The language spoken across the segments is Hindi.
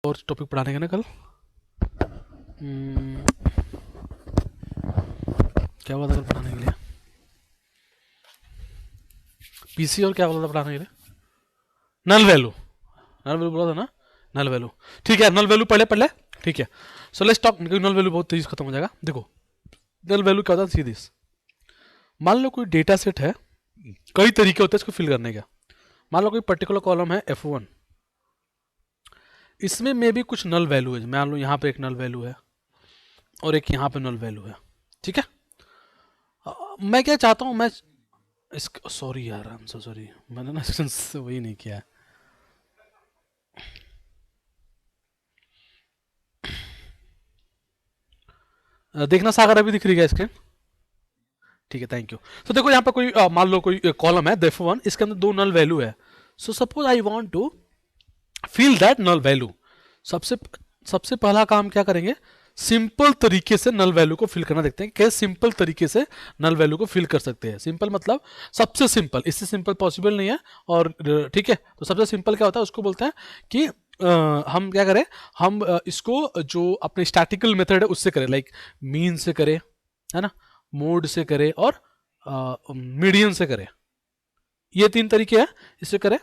और टॉपिक पढ़ाने का ना कल। क्या हुआ था कल पढ़ाने के लिए? पीसी और क्या बोला था पढ़ाने के लिए? Null value. नल वैल्यू बोला था ना? Null value. ठीक है, नल वैल्यू पढ़ ले। ठीक है, so let's talk. Null value बहुत तेजी से खत्म हो जाएगा। देखो, नल वैल्यू क्या होता है, सी दिस। मान लो कोई डेटा सेट है, कई तरीके होते हैं इसको फिल करने का। मान लो कोई पर्टिकुलर कॉलम है F1, इसमें मे भी कुछ नल वैल्यू है। मान लो यहाँ पे एक नल वैल्यू है और एक यहाँ पे नल वैल्यू है। ठीक है, मैं क्या चाहता हूँ, मैं इस सॉरी यार, आई एम सो सॉरी, मैंने ना वही नहीं किया है। देखना सागर अभी दिख रही है स्क्रीन? ठीक है, थैंक यू। तो देखो यहाँ पे कोई मान लो कोई कॉलम है F1, इसके अंदर दो नल वैल्यू है। So suppose I want to fill that null value. सबसे सबसे पहला काम क्या करेंगे, सिंपल तरीके से नल वैल्यू को फिल करना देखते हैं। कैसे सिंपल तरीके से नल वैल्यू को फिल कर सकते हैं। सिंपल मतलब सबसे सिंपल, इससे सिंपल पॉसिबल नहीं है। और ठीक है, तो सबसे सिंपल क्या होता है उसको बोलते हैं कि हम क्या करें, हम इसको जो अपने स्टैटिकल मेथड है उससे करें, लाइक मीन से करें, है ना, मोड से करें और मीडियन से करें। ये तीन तरीके हैं, इससे करें।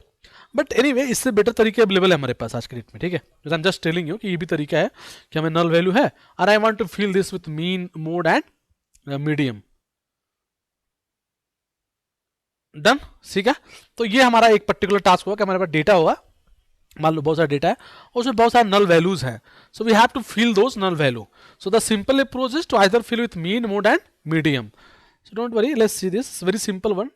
बट एनीवे इससे बेटर तरीके अवेलेबल है हमारे पास आज के डेट में। ठीक है, I am just telling you कि ये भी तरीका है कि हमें नल वैल्यू है और I want to fill this with mean, mode and medium. Done, ठीक है। तो ये हमारा एक पर्टिकुलर टास्क होगा कि हमारे पास डेटा होगा, मान लो बहुत सारा डेटा है और उसमें बहुत सारे नल वैल्यूज हैं। So we have to fill those null value. So the simple approach is to either fill with mean, mode and medium. So don't worry, let's see this very simple one.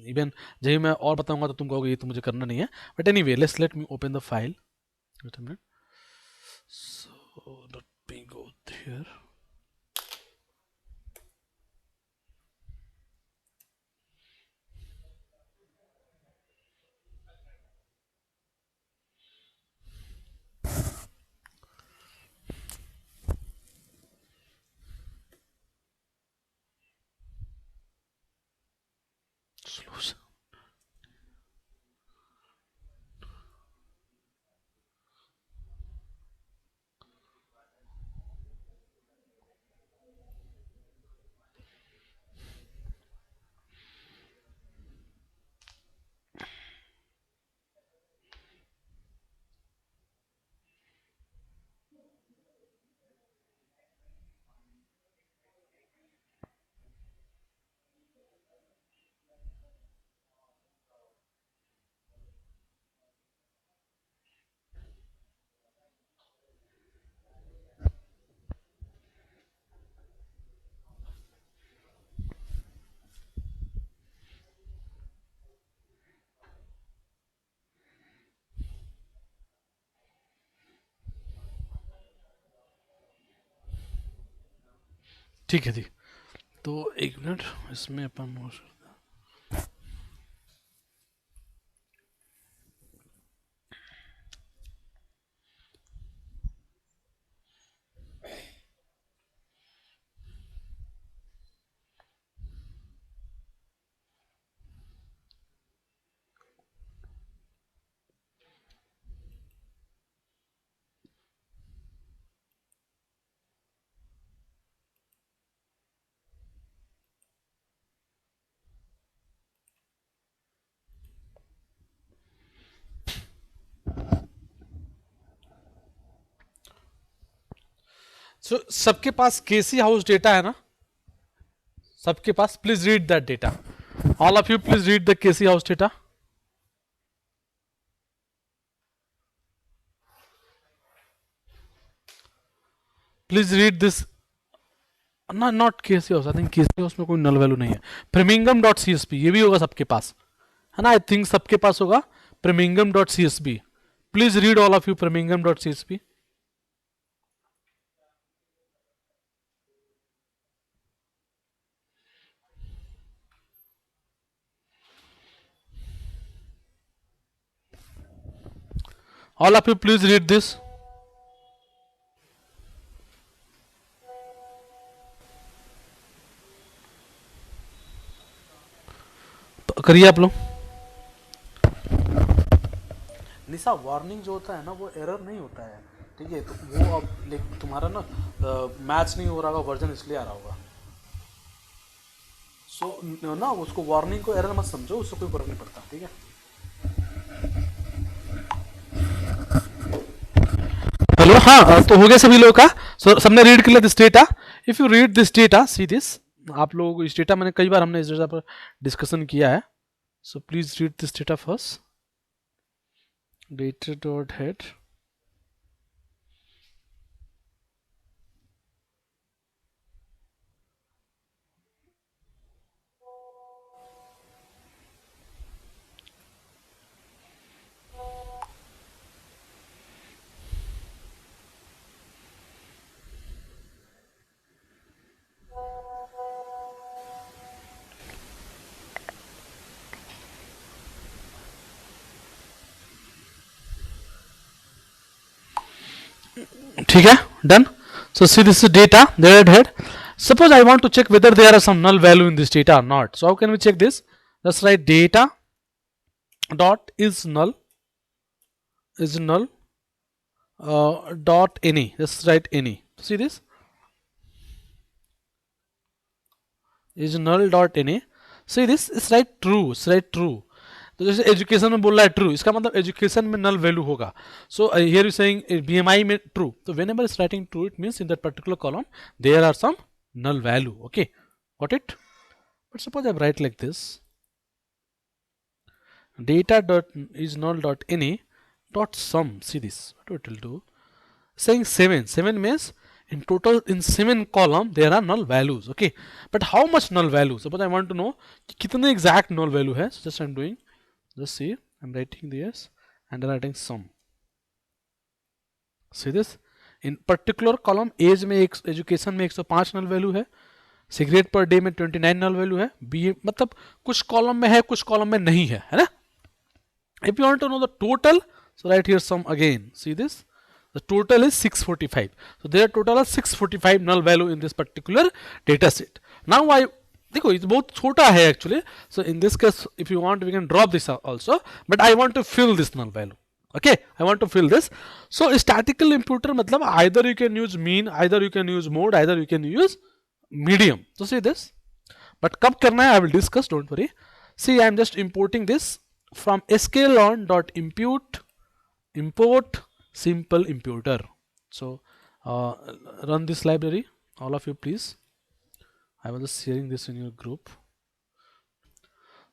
Even जब मैं और बताऊंगा तो तुम कहोगे ये तो मुझे करना नहीं है, but anyway let me open the file. Wait a minute. So let me go there. Solution. ठीक है जी, तो एक मिनट इसमें अपन सबके पास केसी हाउस डेटा है ना? सबके पास, please read that data. All of you please read the KC house data. Please read this. ना, not KC house, I think KC house में कोई नल वैल्यू नहीं है। Premingham dot C S P, ये भी होगा सबके पास, है ना? आई थिंक सबके पास होगा premingham dot C S P. Please read all of you premingham dot C S P. All of you, please read this. करिए आप लोग। निशा वार्निंग जो होता है ना वो एरर नहीं होता है, ठीक है। तो वो अब तुम्हारा ना मैच नहीं हो रहा होगा वर्जन, इसलिए आ रहा होगा। सो ना उसको वार्निंग को एरर मत समझो, उससे कोई फर्क नहीं पड़ता, ठीक है। हेलो, हाँ, तो हो गया सभी लोगों का। सो सबने रीड कर लिया this data. If you read this data, see this, आप लोगों को इस डेटा मैंने कई बार हमने इस डेटा पर डिस्कशन किया है। So please read this data first. Data dot head, ठीक है, done. So see this is data, there it head. Suppose I want to check whether there are some null value in this data or not. So how can we check this? Let's write data dot is null dot any. Let's write any. See this is null dot any. See this is write true. It's write true. तो जैसे एजुकेशन में बोल रहा है ट्रू, इसका मतलब एजुकेशन में नल वैल्यू होगा। So here you saying BMI में ट्रू, तो whenever is writing true it means in that particular column there are some null value. Okay, got it? But suppose I write like this, data dot is null dot any dot sum. See this, what it will do, saying 7 means in total in 7 column there are null values. Okay, but how much null value? Suppose I want to know कितने exact null value है. So just I'm doing, just see, I'm writing this and then writing sum. See this, in particular column age में एजुकेशन में 105 नल वैल्यू है, सिगरेट पर डे में 29 नल वैल्यू है, बी मतलब कुछ कॉलम में है कुछ कॉलम में नहीं है, है ना। If you want to know the total, so right here sum again, see this, the total is 645. So there total are 645 null value in this particular data set. Now I देखो ये बहुत छोटा है actually, so in this case if you want we can drop this also, but I want to fill this null value. Okay, I want to fill this. So statistical imputer मतलब either you can use mean, either you can use mode, either you can use medium. So see this, but कब करना है I will discuss, don't worry. See, I am just importing this from sklearn dot import simple imputer. So run this library, all of you please. I was just sharing this in your group.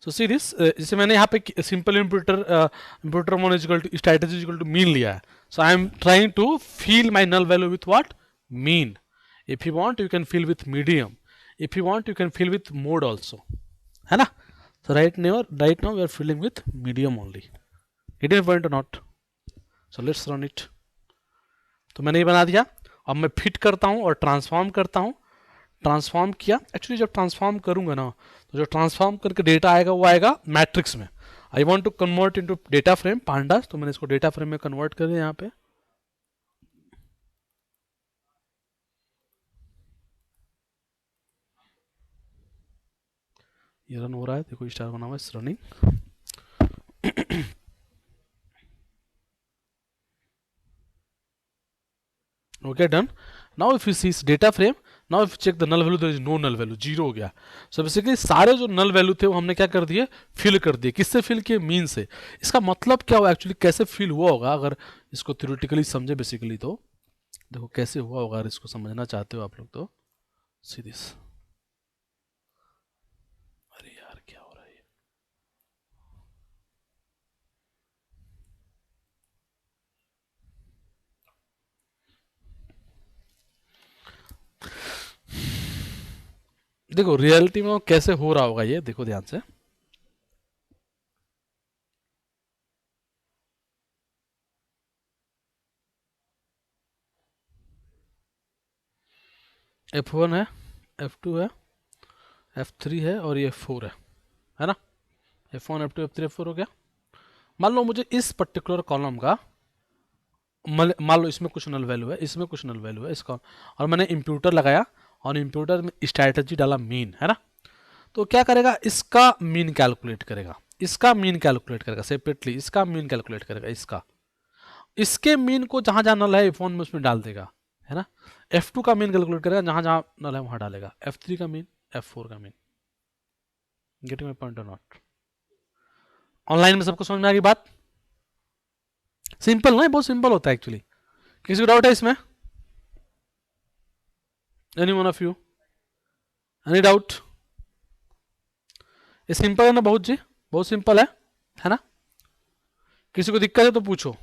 So see this, जैसे मैंने यहाँ पे सिंपल इम्प्यूटर मोन equal to strategy equal to mean लिया है. So I am trying to fill my null value with what, mean. If you want you can fill with medium, if you want you can fill with mode also, है ना. So right now we are filling with medium only. It is point not. So let's run it. तो मैंने ये बना दिया. अब मैं फिट करता हूँ और ट्रांसफॉर्म करता हूँ. ट्रांसफॉर्म किया, एक्चुअली जब ट्रांसफॉर्म करूंगा ना तो जो ट्रांसफॉर्म करके डेटा आएगा वो आएगा मैट्रिक्स में. I want to convert into data frame pandas, तो मैंने इसको डेटा फ्रेम में कन्वर्ट कर दिया. यहाँ पे ये रन हो रहा है, देखो स्टार बना हुआ है, इस running. Okay, done. Now if you see data frame, now if check the null value, there is no null value, zero हो गया. सो बेसिकली सारे जो नल वैल्यू थे वो हमने क्या कर दिए, फिल कर दिए. किससे फिल किए, मीन से. इसका मतलब क्या हुआ एक्चुअली, कैसे फिल हुआ होगा अगर इसको थ्योरेटिकली समझे बेसिकली, तो देखो कैसे हुआ होगा. अगर इसको समझना चाहते हो आप लोग तो सी दिस. अरे यार क्या हो रहा है. देखो रियलिटी में वो कैसे हो रहा होगा, ये देखो ध्यान से. F1 है, F2 है, F3 है और ये F4 है ना. F1 F2 F3 F4 हो गया. मान लो मुझे इस पर्टिकुलर कॉलम का, मान लो इसमें कुछ नल वैल्यू है, इसमें कुछ नल वैल्यू है इसका, और मैंने इंप्यूटर लगाया और इंप्यूटर में स्ट्रैटेजी डाला मीन, है ना. तो क्या करेगा, इसका मीन कैलकुलेट करेगा, इसका मीन कैलकुलेट करेगा सेपरेटली, इसका मीन कैलकुलेट करेगा, इसका इसके मीन को जहां जहां नल है फोन में उसमें डाल देगा, है ना। F2 का मीन कैलकुलेट करेगा, जहां जहां नल है वहां डालेगा। F3 का मीन, F4 का मीन। गेटिंग माई पॉइंट और नॉट? ऑनलाइन में सबको समझ में आ गई बात? सिंपल ना, बहुत सिंपल होता है एक्चुअली। किसी को डाउट है इसमें? Any one of you? Any doubt? ये सिंपल है ना बहुत जी, बहुत सिंपल है ना। किसी को दिक्कत है तो पूछो।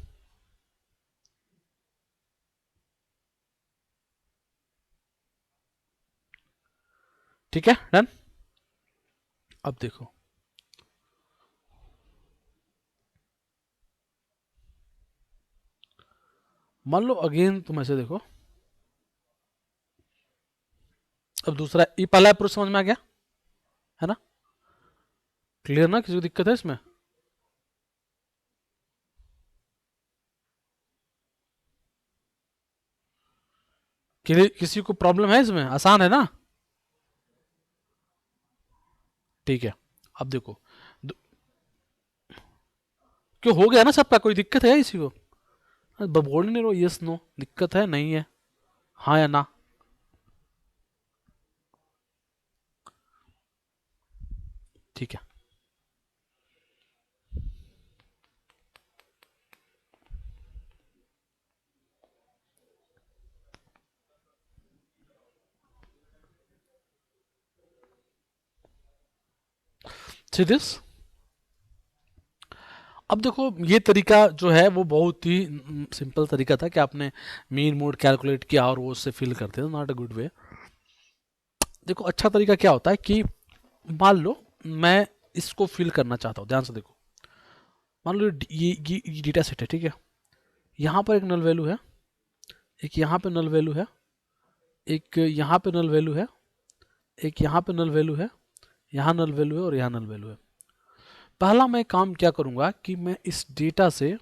ठीक है, डन। अब देखो, मान लो अगेन तुम ऐसे देखो, अब दूसरा, ये पहला अप्रोच समझ में आ गया, है ना। क्लियर ना, किसी को दिक्कत है इसमें? किसी को प्रॉब्लम है इसमें? आसान है ना? ठीक है, अब देखो, क्यों हो गया ना सबका? कोई दिक्कत है इसी को? बोल नहीं रहो यस नो, दिक्कत है नहीं है, हाँ या ना? ठीक है, सी दिस। अब देखो, ये तरीका जो है वो बहुत ही सिंपल तरीका था कि आपने मीन मोड कैलकुलेट किया और वो उससे फिल करते थे, नॉट अ गुड वे। देखो अच्छा तरीका क्या होता है कि मान लो मैं इसको फिल करना चाहता हूँ, ध्यान से देखो। मान लो ये डेटा सेट है, ठीक है। यहाँ पर एक नल वैल्यू है, एक यहाँ पे नल वैल्यू है, एक यहाँ पे नल वैल्यू है, एक यहाँ पे नल वैल्यू है, यहाँ नल वैल्यू है और यहाँ नल वैल्यू है। पहला मैं काम क्या करूँगा कि मैं इस डेटा से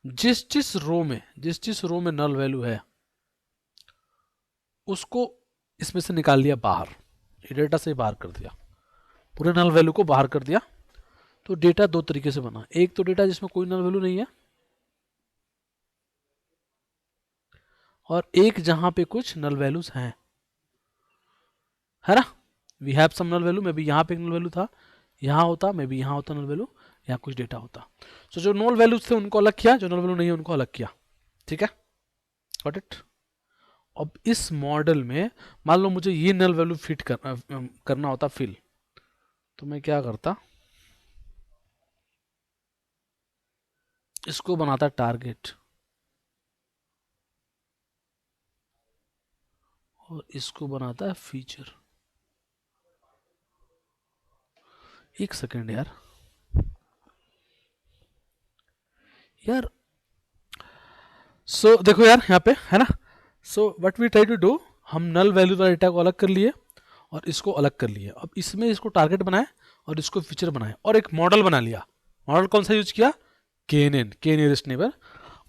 जिस जिस रो में नल वैल्यू है उसको इसमें से निकाल लिया बाहर, ये डेटा से बाहर कर दिया, पूरे नल वैल्यू को बाहर कर दिया। तो डेटा दो तरीके से बना, एक तो डेटा जिसमें कोई नल वैल्यू नहीं है, और एक जहां पे कुछ नल वैल्यूज हैं, है ना। We have some null value, maybe यहाँ पे एक नल वैल्यू था, यहाँ होता, मे बी यहाँ होता नल वैल्यू, यहाँ कुछ डेटा होता। सो जो नल वैल्यूज थे उनको अलग किया, जो नल वैल्यू नहीं है उनको अलग किया, ठीक है। Got it. अब इस मॉडल में मान लो मुझे ये नल वैल्यू फिट करना होता फिल, तो मैं क्या करता, इसको बनाता टारगेट और इसको बनाता है फीचर। एक सेकेंड यार, यार देखो यार यहाँ पे है ना। What we try to do, हम नल वैल्यू वाला डेटा को अलग कर लिए और इसको अलग कर लिए। अब इसमें इसको टारगेट बनाए और इसको फीचर बनाए और एक मॉडल बना लिया। मॉडल कौन सा यूज किया? KNN, के नियरेस्ट नेबर।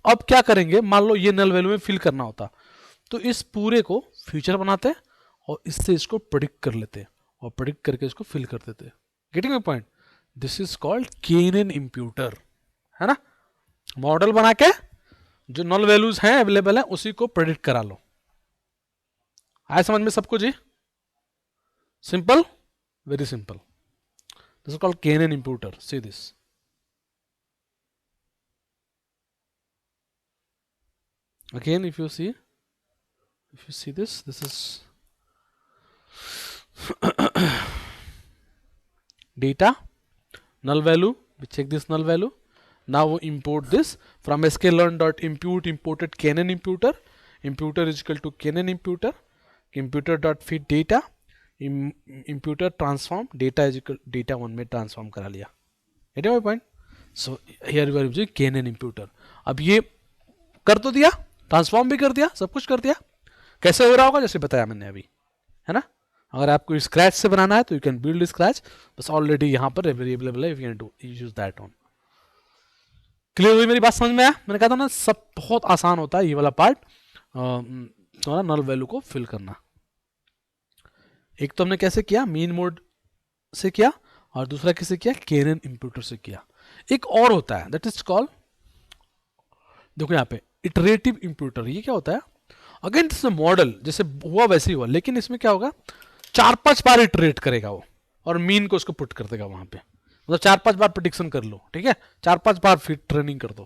अब क्या करेंगे, मान लो ये नल वैल्यू में फिल करना होता, तो इस पूरे को फीचर बनाते और इससे इसको प्रेडिक्ट कर लेते और प्रेडिक्ट करके इसको फिल कर देते। Getting my point? This is called KNN imputer, है ना। मॉडल बना के जो नल वैल्यूज हैं अवेलेबल है उसी को प्रेडिक्ट करा लो। आया समझ में सबको जी? Simple, very simple. This is called KNN imputer. See this, again if you see this is data, null value, we check this null value. Now we import this from sklearn.impute, imported KNN imputer. Imputer is equal to KNN imputer. Imputer.feed data, imputer transform data is equal data 1 में transform करा लिया। Get my point? So here we are using KNN imputer. अब ये कर तो दिया, ट्रांसफॉर्म भी कर दिया, सब कुछ कर दिया। कैसे हो रहा होगा? जैसे बताया मैंने अभी, है ना। अगर आपको स्क्रैच से बनाना है तो यू कैन बिल्ड स्क्रैच, बस ऑलरेडी यहाँ पर अवेलेबल है, you can do use that on. Clear हुई मेरी बात? समझ में आया? मैंने कहा था ना सब बहुत आसान होता है, ये वाला पार्ट थोड़ा नल वैल्यू को फिल करना। एक तो हमने कैसे किया, मीन मोड से किया, और दूसरा कैसे किया, KNN इम्प्यूटर से किया। एक और होता है दैट इज कॉल्ड देखो यहाँ पे इटरेटिव इंप्यूटर, ये क्या होता है? अगेन दिस मॉडल, जैसे हुआ वैसे ही हुआ, लेकिन इसमें क्या होगा, 4-5 बार इटरेट करेगा वो, और मीन को उसको पुट कर देगा वहां पे, मतलब 4-5 बार प्रिडिक्शन कर लो, ठीक है, 4-5 बार फिर ट्रेनिंग कर दो,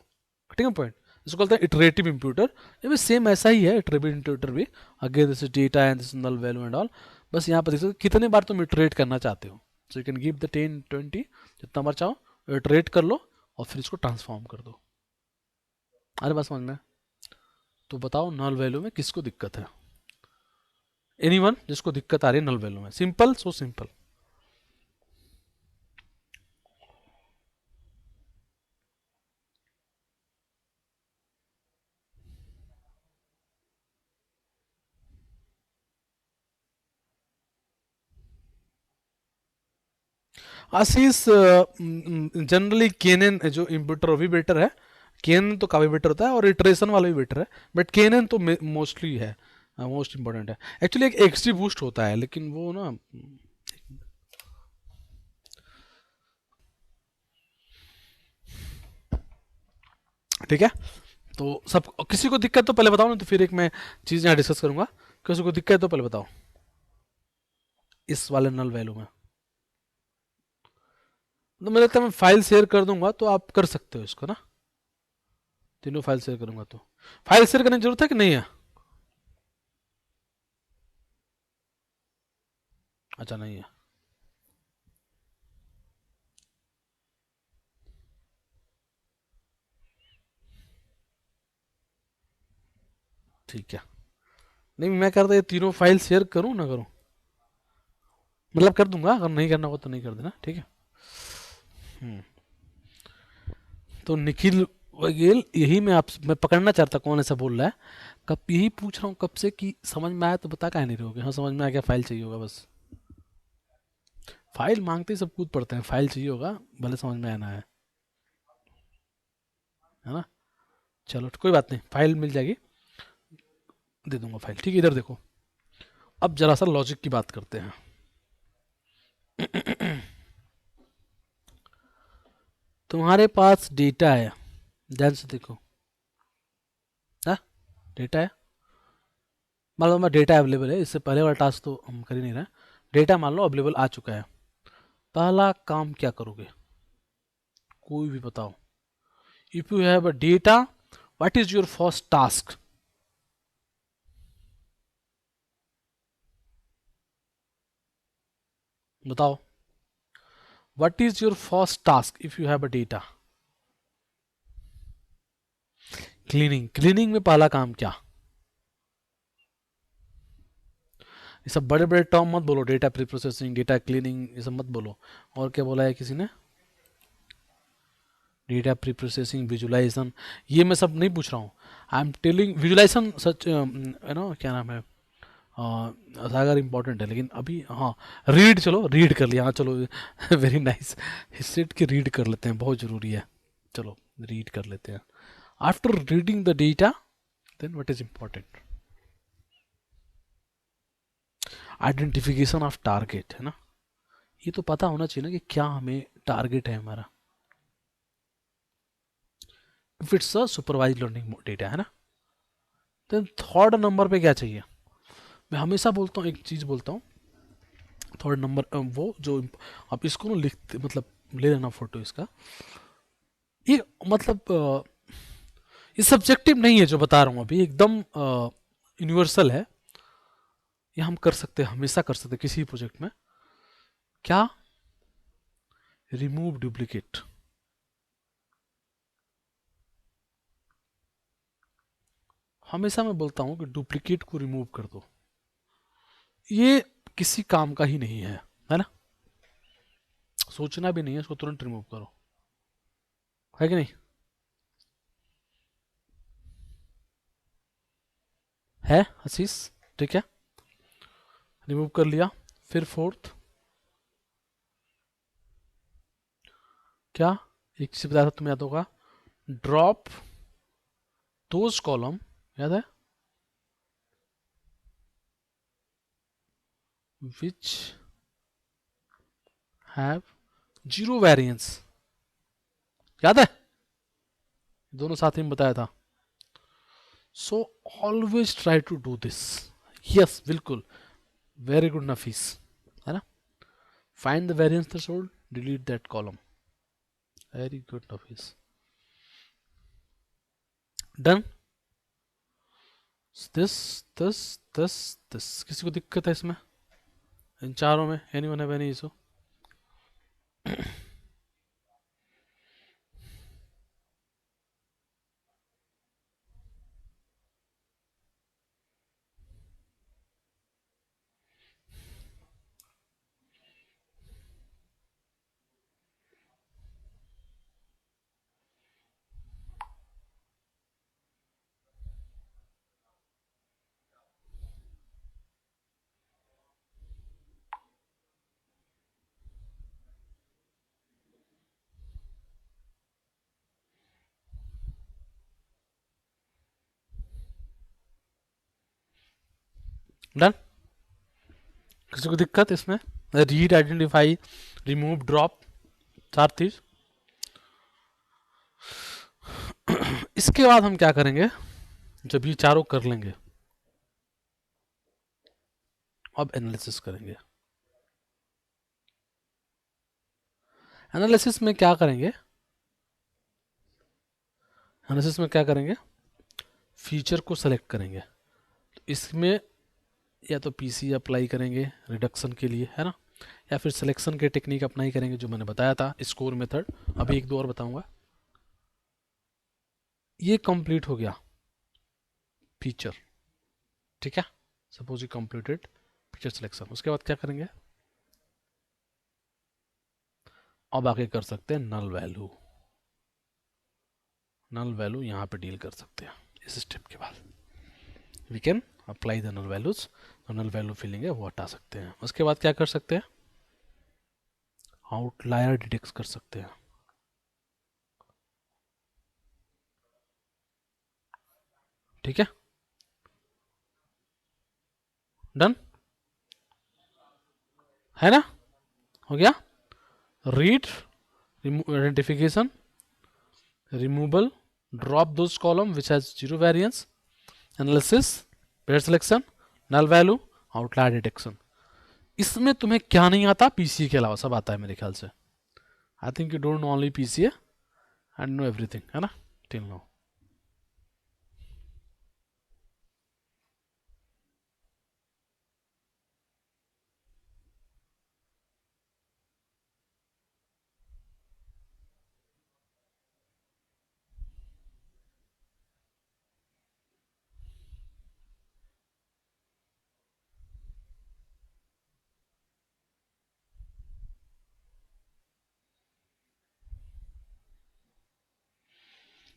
ठीक है पॉइंट। इसको बोलते हैं इटरेटिव इंप्यूटर। ये भी सेम ऐसा ही है, इटरेटिव इंप्यूटर भी। Again this data and this null value and all. बस यहाँ पर देख सकते कितने बार तुम इटरेट करना चाहते हो। So you can give the 10-20 जितना बार चाहो इटरेट कर लो, और फिर इसको ट्रांसफॉर्म कर दो। अरे बात समझ में? तो बताओ नल वैल्यू में किसको दिक्कत है? एनीवन जिसको दिक्कत आ रही है नल वैल्यू में? Simple, so simple. Ashish, generally K N N जो इम्प्यूटर वो भी बेटर है, केनन तो काफ़ी बेटर होता है, और इटरेशन वाला भी बेटर है, बट केनन तो मोस्टली है, मोस्ट इंपॉर्टेंट है। एक्चुअली एक एक्सटी बूस्ट होता है, लेकिन वो ना, ठीक है। तो सब किसी को दिक्कत तो पहले बताओ ना, तो फिर एक मैं चीज़ यहाँ डिस्कस करूंगा। किसी को दिक्कत तो पहले बताओ इस वाले नल वैल्यू में। तो मुझे लगता है मैं फाइल शेयर कर दूंगा, तो आप कर सकते हो इसको ना। तीनों फाइल शेयर करूंगा, तो फाइल शेयर करने की जरूरत है कि नहीं है? अच्छा, नहीं है, ठीक है। नहीं, मैं करता ये तीनों फाइल शेयर करूं ना करूं, मतलब कर दूंगा, अगर नहीं करना होगा तो नहीं कर देना, ठीक है। हम्म। तो निखिल वगेल, यही मैं पकड़ना चाहता कौन ऐसा बोल रहा है। कब यही पूछ रहा हूँ कब से कि समझ में आया तो बता, काहे नहीं रहोगे? हाँ समझ में आ गया, फाइल चाहिए होगा बस। फाइल मांगते ही सब कूद पड़ते हैं, फाइल चाहिए होगा, भले समझ में आना है ना। चलो कोई बात नहीं, फाइल मिल जाएगी, दे दूंगा फाइल, ठीक है। इधर देखो, अब जरा सा लॉजिक की बात करते हैं। तुम्हारे पास डेटा है, ध्यान से देखो, हाँ डेटा है, मान लो डेटा अवेलेबल है, इससे पहले वाला टास्क तो हम कर ही नहीं रहे। डेटा मान लो अवेलेबल आ चुका है, पहला काम क्या करोगे? कोई भी बताओ। If you have a data, what is your first task? बताओ, what is your first task if you have a data? Cleaning. Cleaning में पहला काम क्या? ये सब बड़े बड़े टर्म मत बोलो, data pre processing, data cleaning, ये सब मत बोलो। और क्या बोला है किसी ने? डेटा प्री प्रोसेसिंग, विजुलाइजेशन, ये मैं सब नहीं पूछ रहा हूँ। I am telling visualization such, you know क्या नाम है, सागर इंपॉर्टेंट है, लेकिन अभी हाँ, रीड, चलो रीड कर लिया, हाँ चलो वेरी नाइस। हिस्ट्री की रीड कर लेते हैं, बहुत ज़रूरी है, चलो रीड कर लेते हैं। After reading the data, then what is important? Identification of target, है ना। ये तो पता होना चाहिए ना कि क्या हमें टारगेट है हमारा। If it's a supervise learning data, है ना, देन थर्ड नंबर पे क्या चाहिए? मैं हमेशा बोलता हूँ, एक चीज़ बोलता हूँ, थर्ड नंबर वो जो आप इसको ना लिखते, मतलब ले लेना फोटो इसका। ये मतलब ये सब्जेक्टिव नहीं है जो बता रहा हूँ अभी, एकदम यूनिवर्सल है। ये हम कर सकते हैं, हमेशा कर सकते हैं किसी भी प्रोजेक्ट में। क्या? Remove duplicate. हमेशा मैं बोलता हूँ कि डुप्लीकेट को रिमूव कर दो, ये किसी काम का ही नहीं है ना। सोचना भी नहीं है, इसको तुरंत रिमूव करो, है कि नहीं? है आशीष? ठीक है, रिमूव कर लिया। फिर फोर्थ क्या? एक चीज बताया था तुम्हें, याद होगा, ड्रॉप दोज कॉलम, याद है, विच हैव जीरो वेरिएंस, याद है? दोनों साथ ही में बताया था। So always try to do this. Yes, बिल्कुल, वेरी गुड नफीस, है ना. Find the variance threshold, delete that column. Very good Nafees. Done. This किसी को दिक्कत है इसमें, इन चारों में? Anyone have any issue? Done. किसी को दिक्कत इसमें? रीड, आइडेंटिफाई, रिमूव, ड्रॉप, चार चीज. इसके बाद हम क्या करेंगे, जब ये चारों कर लेंगे, अब एनालिसिस करेंगे. एनालिसिस में क्या करेंगे? एनालिसिस में क्या करेंगे? फीचर को सेलेक्ट करेंगे. तो इसमें या तो पीसी अप्लाई करेंगे रिडक्शन के लिए, है ना, या फिर सिलेक्शन के टेक्निक अप्लाई करेंगे जो मैंने बताया था, स्कोर मेथड. अभी एक दो और बताऊंगा. ये कंप्लीट हो गया फीचर, ठीक है. Suppose you completed feature selection. उसके बाद क्या करेंगे? अब आगे कर सकते हैं नल वैल्यू. नल वैल्यू यहाँ पे डील कर सकते हैं. इस स्टेप के बाद we can apply the null values. तो नल वैल्यू फीलिंग है वो हटा सकते हैं. उसके बाद क्या कर सकते हैं? आउटलायर डिटेक्ट कर सकते हैं. ठीक है, डन है ना, हो गया. Read, identification, removal, drop those column which has zero variance, analysis, pair selection, null value, outlier detection. इसमें तुम्हें क्या नहीं आता? पीसीए के अलावा सब आता है मेरे ख्याल से. I think you don't know only PCA and know everything, है ना, टिल नो.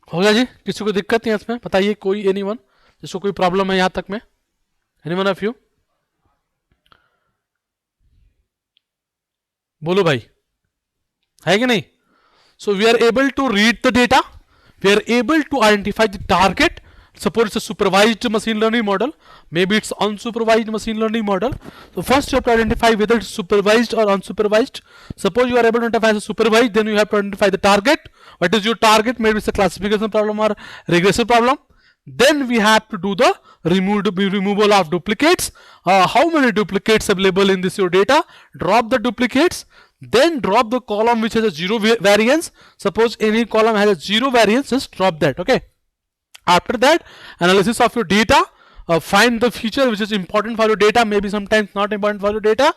हो गया जी? किसी को दिक्कत नहीं है इसमें? बताइए कोई, एनीवन जिसको कोई प्रॉब्लम है यहां तक में? Anyone of you? बोलो भाई, है कि नहीं? So we are able to read the data. We are able to identify the target. Suppose it's a supervised machine learning model. Maybe it's unsupervised machine learning model. So first you have to identify whether it's supervised or unsupervised. Suppose you are able to identify as a supervised, then you have to identify the target. What is your target? Maybe it's a classification problem or regression problem. Then we have to do the removal of duplicates. How many duplicates available in this your data? Drop the duplicates. Then drop the column which has a zero variance. Suppose any column has a zero variance, just drop that. Okay. After that, analysis of your data. Find the feature which is important for your data, maybe sometimes not important for your data.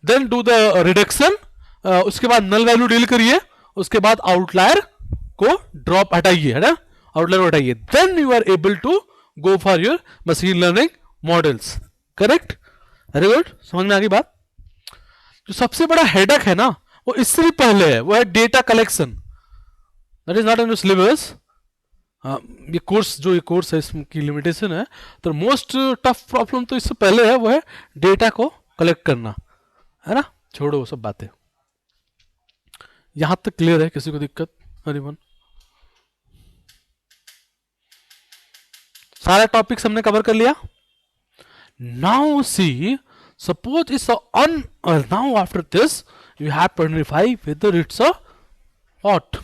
Then do the reduction. उसके बाद null value deal करिए. उसके बाद outlier को drop हटाइए, है ना, आउटलायर हटाइए. Then you are able to go for your machine learning models. Correct, very good. समझ में आ गई बात? जो सबसे बड़ा हेडक है ना वो इससे भी पहले है, वो है data collection. That is not in your syllabus. ये कोर्स, जो ये कोर्स है इसकी लिमिटेशन है. तो मोस्ट टफ प्रॉब्लम तो इससे पहले है, वो है डेटा को कलेक्ट करना, है ना. छोड़ो वो सब बातें. यहां तक क्लियर है? किसी को दिक्कत? एनीवन? सारे टॉपिक्स हमने कवर कर लिया. Now see, suppose it's a now after this you have to identify whether it's a what,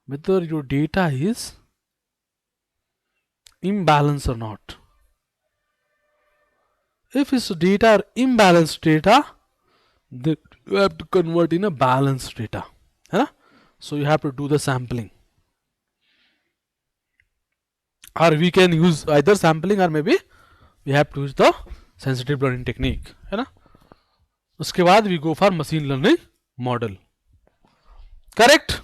whether your data is imbalance or not. If its data are imbalanced data, then you have to convert in a balanced data, है ना? So you have to do the sampling, or we can use either sampling or maybe we have to use the sensitive learning technique, है ना? उसके बाद we go for machine learning model. Correct?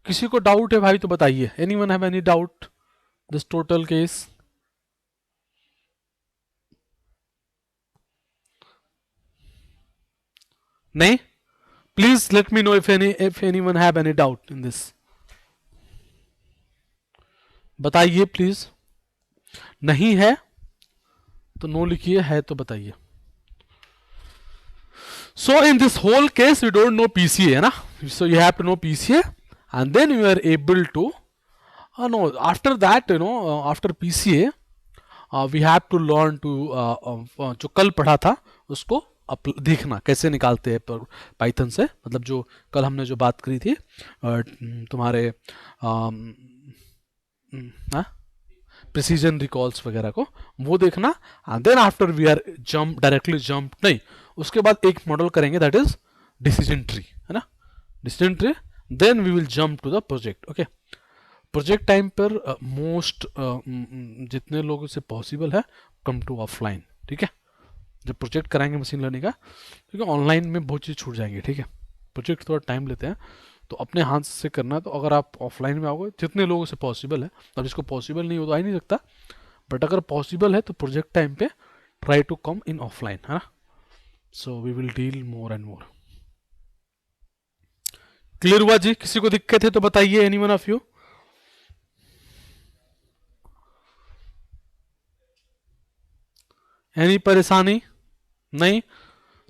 किसी को डाउट है भाई तो बताइए. Anyone have any doubt this total case? नहीं? Please let me know if anyone have any doubt in this. बताइए प्लीज. नहीं है तो नो लिखिए, है तो बताइए. So in this whole case we don't know PCA, है ना? So you have to know PCA and then you are able to no, after that after PCA we have to learn to जो कल पढ़ा था उसको देखना कैसे निकालते हैं पाइथन से. मतलब जो कल हमने जो बात करी थी तुम्हारे प्रिसीजन रिकॉल्स वगैरह को, वो देखना. And then after we are directly jump नहीं, उसके बाद एक मॉडल करेंगे दैट इज डिसीजन ट्री, है ना? Decision tree. Then we will jump to the project. Okay, project time पर मोस्ट जितने लोगों से पॉसिबल है कम टू ऑफलाइन. ठीक है, जब प्रोजेक्ट कराएंगे मशीन लर्निंग का, क्योंकि ऑनलाइन में बहुत चीज़ छूट जाएंगे. ठीक है, प्रोजेक्ट थोड़ा टाइम लेते हैं तो अपने हाथ से करना. तो अगर आप ऑफलाइन में आओगे जितने लोगों से पॉसिबल है, अब जिसको पॉसिबल नहीं हो तो आ ही नहीं सकता, बट अगर पॉसिबल है तो प्रोजेक्ट टाइम पे try to come in offline, है ना? So we will deal more and more. Clear हुआ जी? किसी को दिक्कत है तो बताइए. Any one of you? Any परेशानी? नहीं?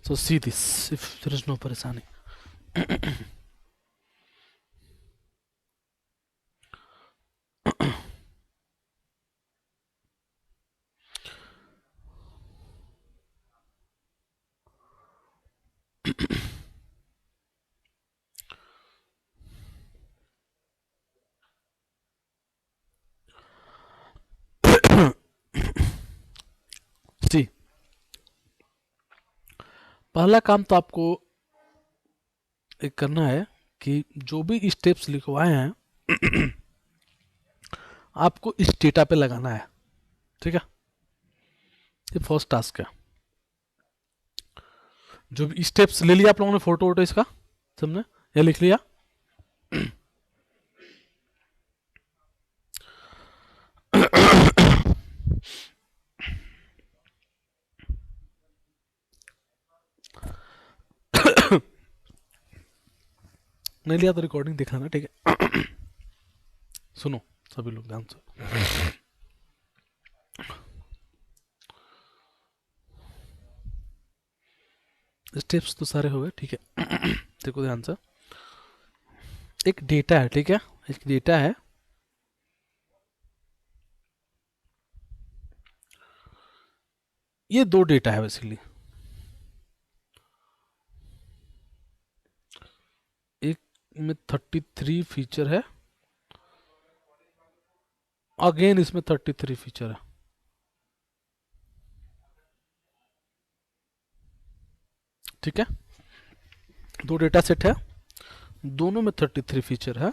So see this if there is no परेशानी. जी, पहला काम तो आपको एक करना है कि जो भी स्टेप्स लिखवाए हैं आपको इस डेटा पे लगाना है. ठीक है, ये फर्स्ट टास्क है. जो भी स्टेप्स ले लिया आप लोगों ने, फोटो वोटो इसका सबने ये लिख लिया. नहीं लिया तो रिकॉर्डिंग दिखाना. ठीक है, सुनो सभी लोग ध्यान से. स्टेप्स तो सारे हो गए. ठीक है, देखो ध्यान से. एक डेटा है. ठीक है, एक डेटा है. ये दो डेटा है बेसिकली. एक में 33 फीचर है, अगेन इसमें 33 फीचर है. ठीक है, दो डेटा सेट है, दोनों में 33 फीचर है,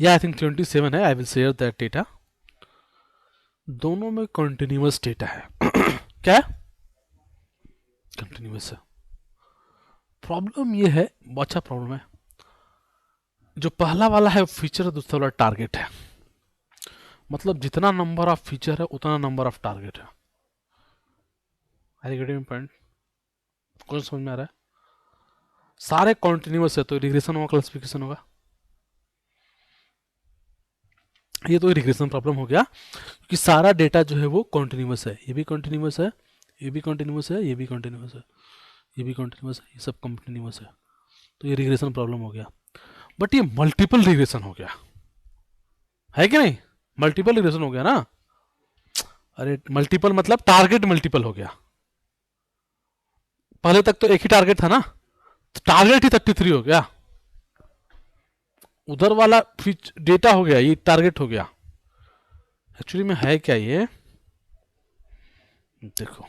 या आई थिंक 27 है. I will share that data. दोनों में कंटिन्यूअस डेटा है. क्या है? कंटिन्यूअस है. प्रॉब्लम ये है, अच्छा प्रॉब्लम है, जो पहला वाला है फीचर है, दूसरा वाला टारगेट है. मतलब जितना नंबर ऑफ फीचर है उतना नंबर ऑफ टारगेट है. पॉइंट कौन समझ में आ रहा है? सारे कॉन्टिन्यूअस है तो रिग्रेशन होगा, क्लासिफिकेशन होगा. ये तो रिग्रेशन प्रॉब्लम हो गया क्योंकि सारा डेटा जो है वो कॉन्टिन्यूअस है. ये भी कॉन्टिन्यूअस है, ये भी कॉन्टिन्यूअस है, ये भी कॉन्टिन्यूअस है, ये भी कॉन्टिन्यूअस है, ये सब कॉन्टिन्यूअस है. तो ये रिग्रेशन प्रॉब्लम हो गया. बट ये मल्टीपल रिग्रेशन हो गया है कि नहीं? मल्टीपल रिग्रेशन हो गया ना. अरे मल्टीपल मतलब टारगेट मल्टीपल हो गया. पहले तक तो एक ही टारगेट था ना, तो टारगेट ही 33 हो गया. उधर वाला डेटा हो गया, ये टारगेट हो गया. एक्चुअली में है क्या ये, देखो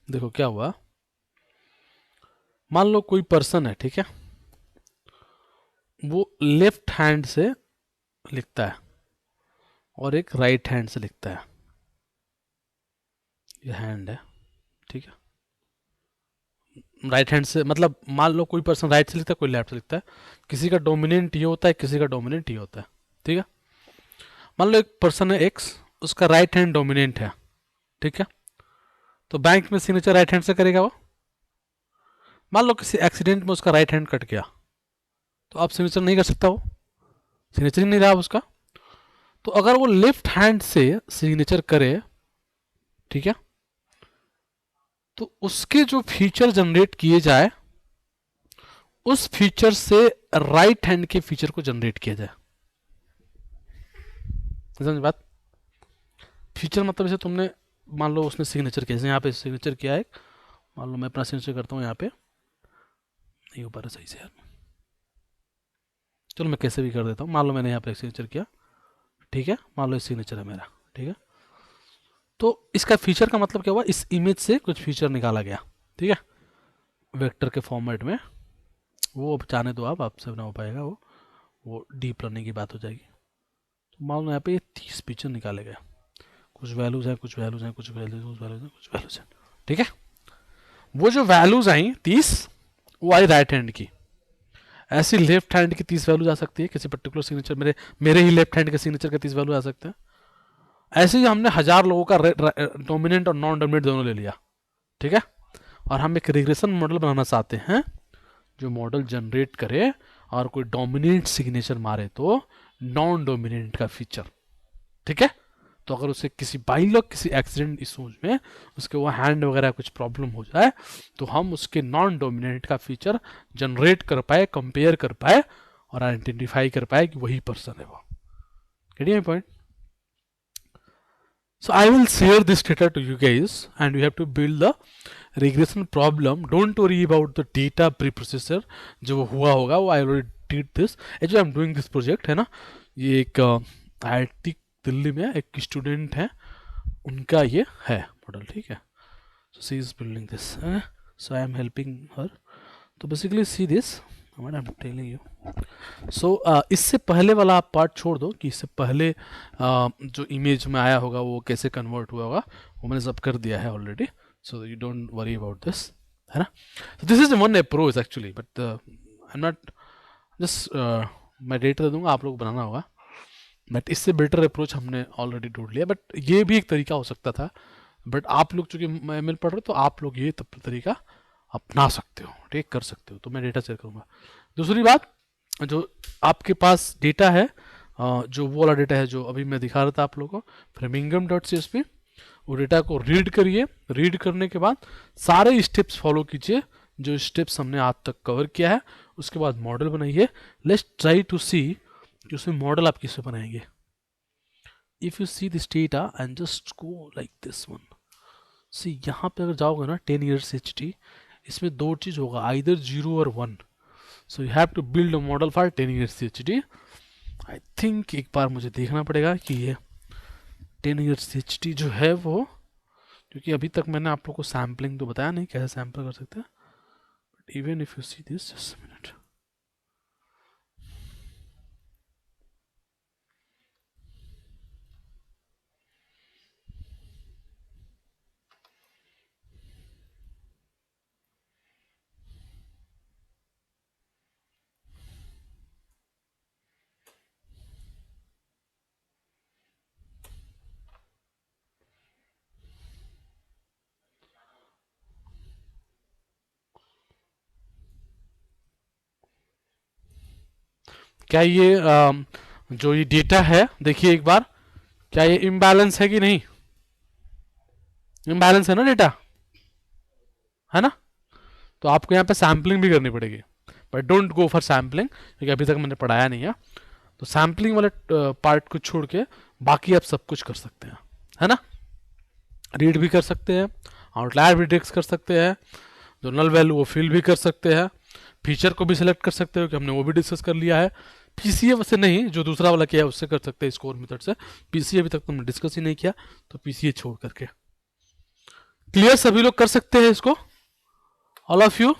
देखो क्या हुआ, मान लो कोई पर्सन है, ठीक है, वो लेफ्ट हैंड से लिखता है और एक राइट हैंड से लिखता है, ये हैंड है, ठीक है, राइट हैंड से मतलब मान लो कोई पर्सन राइट से लिखता है, कोई लेफ्ट से लिखता है, किसी का डोमिनेंट ये होता है, किसी का डोमिनेंट ये होता है, ठीक है। मान लो एक पर्सन है एक्स, उसका राइट हैंड डोमिनेंट है, ठीक है, तो बैंक में सिग्नेचर राइट हैंड से करेगा वो। मान लो किसी एक्सीडेंट में उसका राइट हैंड कट गया, तो अब सिग्नेचर नहीं कर सकता वो, सिग्नेचर ही नहीं रहा उसका। तो अगर वो लेफ्ट हैंड से सिग्नेचर करे, ठीक है, तो उसके जो फीचर जनरेट किए जाए, उस फीचर से राइट हैंड के फीचर को जनरेट किया जाए। समझ बात? फीचर मतलब जैसे तुमने मान लो उसने सिग्नेचर किया, जैसे यहाँ पे सिग्नेचर किया है, मान लो मैं अपना सिग्नेचर करता हूँ यहाँ पे, नहीं हो पा रहा सही से यार, चलो मैं कैसे भी कर देता हूँ। मान लो मैंने यहाँ पे सिग्नेचर किया, ठीक है, मान लो सिग्नेचर है मेरा, ठीक है, तो इसका फीचर का मतलब क्या हुआ, इस इमेज से कुछ फीचर निकाला गया, ठीक है, वेक्टर के फॉर्मेट में। वो अब चाहने दो, आप आपसे ना हो पाएगा वो डीप लर्निंग की बात हो जाएगी। तो मान लो यहाँ पे ये 30 फीचर निकाले गए, कुछ वैल्यूज हैं, कुछ वैल्यूज हैं, कुछ वैल्यूज हैं, कुछ वैल्यूज हैं, कुछ वैल्यूज हैं, ठीक है। वो जो वैल्यूज आई 30, वो आई राइट हैंड की। ऐसी लेफ्ट हैंड की 30 वैल्यूज आ सकती है, किसी पर्टिकुलर सिग्नेचर, मेरे ही लेफ्ट हैंड के सिग्नेचर के 30 वैल्यू आ सकते हैं। ऐसे ही हमने 1000 लोगों का डोमिनेंट और नॉन डोमिनेंट दोनों ले लिया, ठीक है, और हम एक रिग्रेशन मॉडल बनाना चाहते हैं जो मॉडल जनरेट करे और कोई डोमिनेंट सिग्नेचर मारे तो नॉन डोमिनेंट का फीचर, ठीक है। तो अगर उसे किसी बाई लक किसी एक्सीडेंट इशूज में उसके वो हैंड वगैरह कुछ प्रॉब्लम हो जाए, तो हम उसके नॉन डोमिनेंट का फीचर जनरेट कर पाए, कंपेयर कर पाए और आइडेंटिफाई कर पाए कि वही पर्सन है वो। Gate my point? So I will share this data to you guys and you have to build the regression problem. Don't worry about the data preprocessor, जो हुआ होगा वो I already did this. Actually I'm doing this project, है ना, ये एक IIT दिल्ली में एक स्टूडेंट है, उनका ये है मॉडल, ठीक है। So she is building this, so I am helping her. तो basically see this, what I'm telling you. सो इससे पहले वाला आप पार्ट छोड़ दो कि इससे पहले जो इमेज में आया होगा वो कैसे कन्वर्ट हुआ होगा, वो मैंने सब कर दिया है already, so you don't worry about this, है ना। So this is one approach actually, but I am not just, मैं डेटा दे दूंगा, आप लोग बनाना होगा, बट इससे बेटर अप्रोच हमने ऑलरेडी ढूंढ लिया। बट ये भी एक तरीका हो सकता था, बट आप लोग चूंकि ML पढ़ रहे हो तो आप लोग ये तरीका अपना सकते हो, ठीक, कर सकते हो। तो मैं डेटा शेयर करूँगा। दूसरी बात, जो आपके पास डेटा है, जो वो वाला डेटा है जो अभी मैं दिखा रहा था आप लोगों को, framingham.csv, वो डेटा को रीड करिए। रीड करने के बाद सारे स्टेप्स फॉलो कीजिए जो स्टेप्स हमने आज तक कवर किया है, उसके बाद मॉडल बनाइए। लेट्स ट्राई टू सी कि उसमें मॉडल आप किससे बनाएंगे। If you see this data and just go like this one, see यहाँ पे अगर जाओगे ना 10 years HT, इसमें दो चीज़ होगा, आइदर 0 और 1। So you have to build a model for 10 years HT। I think एक बार मुझे देखना पड़ेगा कि ये 10 years HT जो है वो, क्योंकि अभी तक मैंने आप लोग को सैम्पलिंग तो बताया नहीं कैसे सैम्पल कर सकते हैं, but even if you see this, just minute, क्या ये जो ये डेटा है, देखिए एक बार, क्या ये इम्बैलेंस है कि नहीं? इम्बैलेंस है ना डेटा, है ना। तो आपको यहाँ पे सैम्पलिंग भी करनी पड़ेगी, but don't go for sampling क्योंकि अभी तक मैंने पढ़ाया नहीं है। तो तो सैम्पलिंग वाले पार्ट को छोड़ के बाकी आप सब कुछ कर सकते हैं, है ना। रीड भी कर सकते हैं, आउटलायर भी डिटेक्ट कर सकते हैं, जो नल वैल्यू वो फिल भी कर सकते हैं, फीचर को भी सिलेक्ट कर सकते हो कि हमने वो भी डिस्कस कर लिया है। पीसीए से नहीं, जो दूसरा वाला किया है उससे कर सकते हैं स्कोर मेथड से। पीसीए अभी तक तुमने डिस्कस ही नहीं किया, तो पीसीए छोड़ करके। क्लियर, सभी लोग कर सकते हैं इसको, ऑल ऑफ यू।